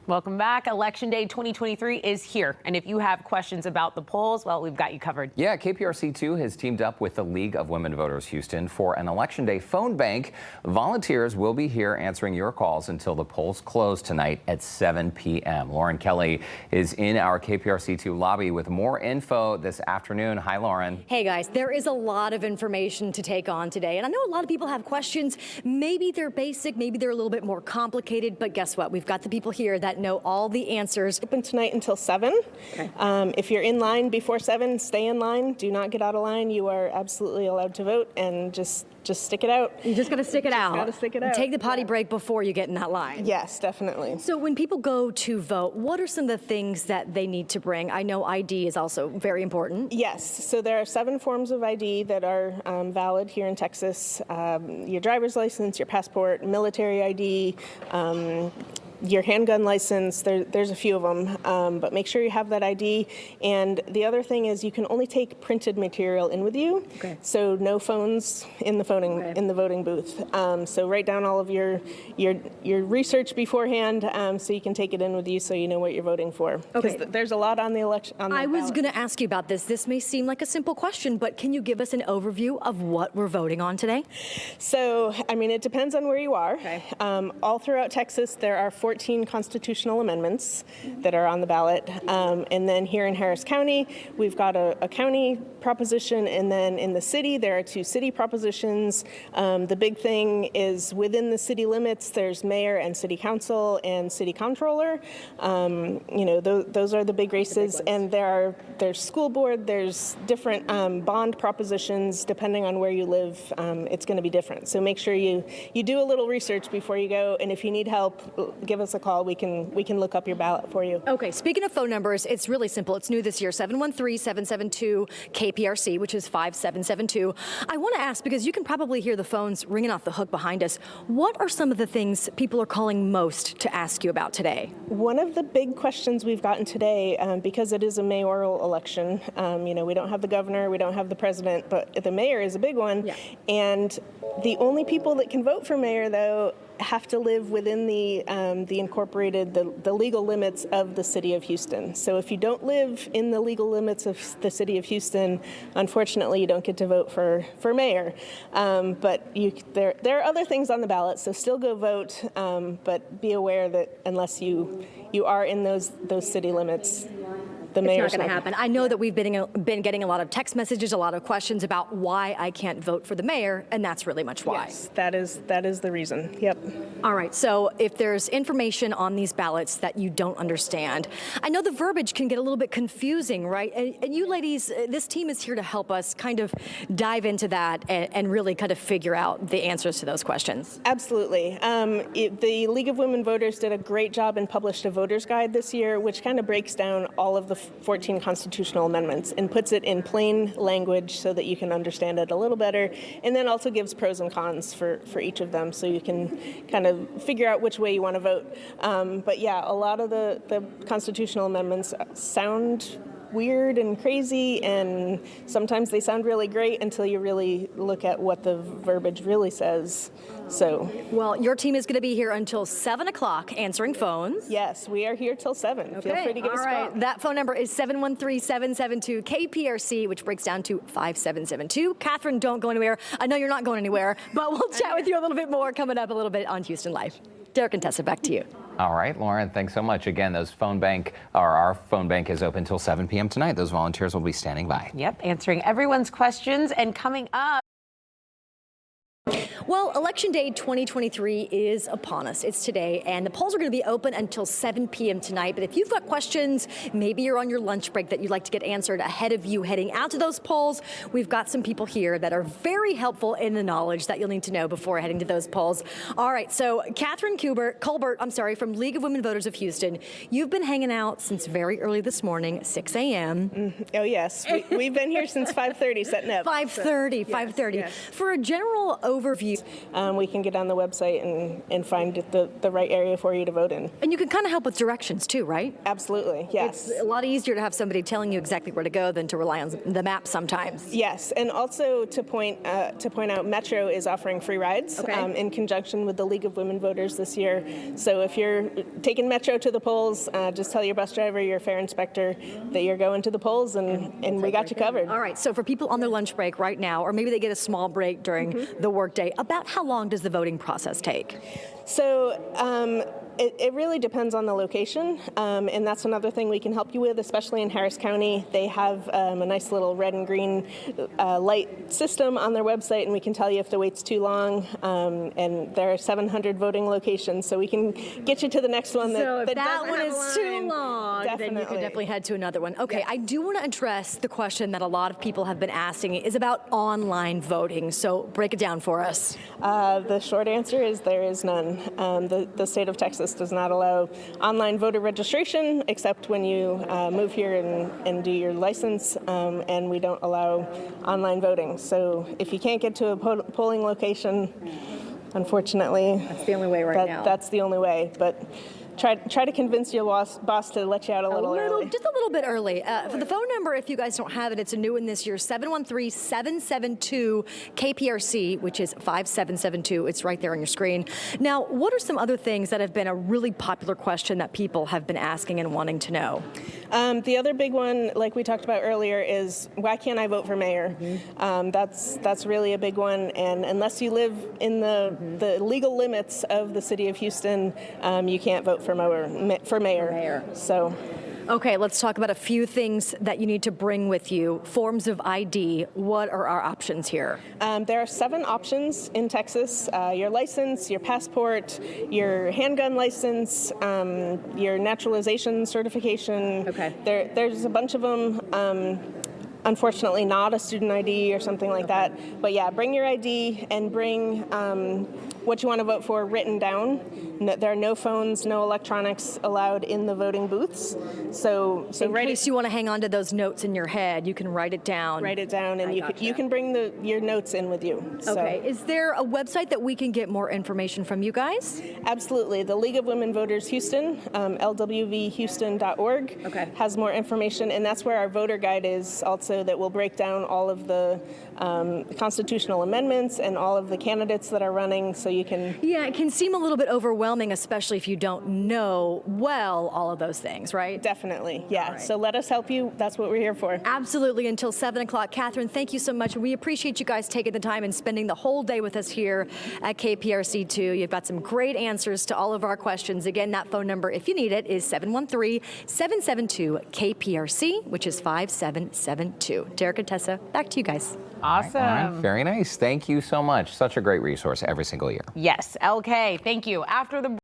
Welcome back. Election Day 2023 is here. And if you have questions about the polls, well, we've got you covered. Yeah, KPRC2 has teamed up with the League of Women Voters Houston for an Election Day phone bank. Volunteers will be here answering your calls until the polls close tonight at 7 p.m. Lauren Kelly is in our KPRC2 lobby with more info this afternoon. Hi, Lauren. Hey, guys. There is a lot of information to take on today. And I know a lot of people have questions. Maybe they're basic, maybe they're a little bit more complicated. But guess what? We've got the people here that know all the answers. Open tonight until 7. Okay. If you're in line before 7, stay in line. Do not get out of line. You are absolutely allowed to vote, and just stick it out. You just got to stick it out. Got to stick it out. Take the potty break before you get in that line. Yes, definitely. So when people go to vote, what are some of the things that they need to bring? I know ID is also very important. Yes. So there are 7 forms of ID that are valid here in Texas. Your driver's license, your passport, military ID, your handgun license. There's a few of them, but make sure you have that ID. And the other thing is you can only take printed material in with you. Okay. So no phones in the voting booth. So write down all of your research beforehand, so you can take it in with you, so you know what you're voting for. Okay. There's a lot on the election. I was going to ask you about this. This may seem like a simple question, but can you give us an overview of what we're voting on today? So, I mean, it depends on where you are. Okay. All throughout Texas, there are 14 constitutional amendments that are on the ballot. And then here in Harris County, we've got a county proposition, and then in the city, there are 2 city propositions. The big thing is within the city limits, there's mayor and city council and city comptroller. You know, those are the big races. And there's school board, there's different bond propositions. Depending on where you live, it's going to be different. So make sure you do a little research before you go. And if you need help, give us a call. We can look up your ballot for you. Okay, speaking of phone numbers, it's really simple. It's new this year, 713-772-KPRC, which is 5772. I want to ask, because you can probably hear the phones ringing off the hook behind us, what are some of the things people are calling most to ask you about today? One of the big questions we've gotten today, because it is a mayoral election, you know, we don't have the governor, we don't have the president, but the mayor is a big one. Yeah. And the only people that can vote for mayor, though, have to live within the incorporated, the legal limits of the city of Houston. So if you don't live in the legal limits of the city of Houston, unfortunately, you don't get to vote for mayor. But there are other things on the ballot, so still go vote. But be aware that unless you are in those city limits, the mayor's it's not going to happen. I know that we've been getting a lot of text messages, a lot of questions about why I can't vote for the mayor, and that's really much why. Yes, that is the reason. Yep. All right, so if there's information on these ballots that you don't understand, I know the verbiage can get a little bit confusing, right? And you ladies, this team is here to help us kind of dive into that and really kind of figure out the answers to those questions. Absolutely. The League of Women Voters did a great job and published a voter's guide this year, which kind of breaks down all of the 14 constitutional amendments and puts it in plain language so that you can understand it a little better, and then also gives pros and cons for each of them, so you can kind of figure out which way you want to vote. But yeah, a lot of the constitutional amendments sound weird and crazy, and sometimes they sound really great until you really look at what the verbiage really says. So, well, your team is going to be here until 7 o'clock answering phones. Yes, we are here till 7. Okay. Feel free to give us a call. That phone number is 713-772-KPRC, which breaks down to 5772. Catherine, don't go anywhere. I know you're not going anywhere, but we'll chat with you a little bit more coming up a little bit on Houston Life. Derek and Tessa, back to you. All right, Lauren, thanks so much. Again, our phone bank is open until 7 p.m. tonight. Those volunteers will be standing by. Yep, answering everyone's questions. And coming up, well, Election Day 2023 is upon us. It's today, and the polls are going to be open until 7 p.m. tonight. But if you've got questions, maybe you're on your lunch break that you'd like to get answered ahead of you heading out to those polls, we've got some people here that are very helpful in the knowledge that you'll need to know before heading to those polls. All right, so Catherine Colbert, from League of Women Voters of Houston, you've been hanging out since very early this morning, 6 a.m. Oh, yes. We've been here since 5:30 setting up. 5:30. Yes. For a general overview questions, we can get on the website and find the right area for you to vote in. And you can kind of help with directions too, right? Absolutely, yes. It's a lot easier to have somebody telling you exactly where to go than to rely on the map sometimes. Yes, and also to point out, Metro is offering free rides in conjunction with the League of Women Voters this year. So if you're taking Metro to the polls, just tell your bus driver, your fare inspector that you're going to the polls, and we got you covered. All right, so for people on their lunch break right now, or maybe they get a small break during the workday, about how long does the voting process take? So it really depends on the location, and that's another thing we can help you with, especially in Harris County. They have a nice little red and green light system on their website, and we can tell you if the wait's too long, and there are 700 voting locations, so we can get you to the next one So if that doesn't one have a is too line. long, then you can definitely head to another one. Okay, I do want to address the question that a lot of people have been asking is about online voting. So break it down for us. The short answer is there is none. The state of Texas does not allow online voter registration except when you move here and do your license, and we don't allow online voting. So if you can't get to a polling location, unfortunately, That's the only way right now. That's the only way. But try to convince your boss to let you out a little early. Just a little bit early. For the phone number, if you guys don't have it, it's a new one this year, 713-772-KPRC, which is 5772. It's right there on your screen. Now, what are some other things that have been a really popular question that people have been asking and wanting to know? The other big one, like we talked about earlier, is why can't I vote for mayor? That's really a big one, and unless you live in the legal limits of the city of Houston, you can't vote for mayor. So. Okay, let's talk about a few things that you need to bring with you. Forms of ID. What are our options here? There are 7 options in Texas. Your license, your passport, your handgun license, your naturalization certification. Okay. There's a bunch of them. Unfortunately, not a student ID or something like that. But yeah, bring your ID and bring what you want to vote for written down. No, there are no phones, no electronics allowed in the voting booths. So In case you want to hang on to those notes in your head, you can write it down. Write it down, and you can bring your notes in with you. Okay. Is there a website that we can get more information from you guys? Absolutely. The League of Women Voters Houston, lwvhouston.org, has more information, and that's where our voter guide is also, that will break down all of the constitutional amendments and all of the candidates that are running, so you can... Yeah, it can seem a little bit overwhelming, especially if you don't know well all of those things, right? Definitely, yeah. So let us help you. That's what we're here for. Absolutely, until 7 o'clock. Catherine, thank you so much. We appreciate you guys taking the time and spending the whole day with us here at KPRC2. You've got some great answers to all of our questions. Again, that phone number, if you need it, is 713-772-KPRC, which is 5772. Derek and Tessa, back to you guys. Awesome. All right, very nice. Thank you so much. Such a great resource every single year. Yes, LK, thank you. After the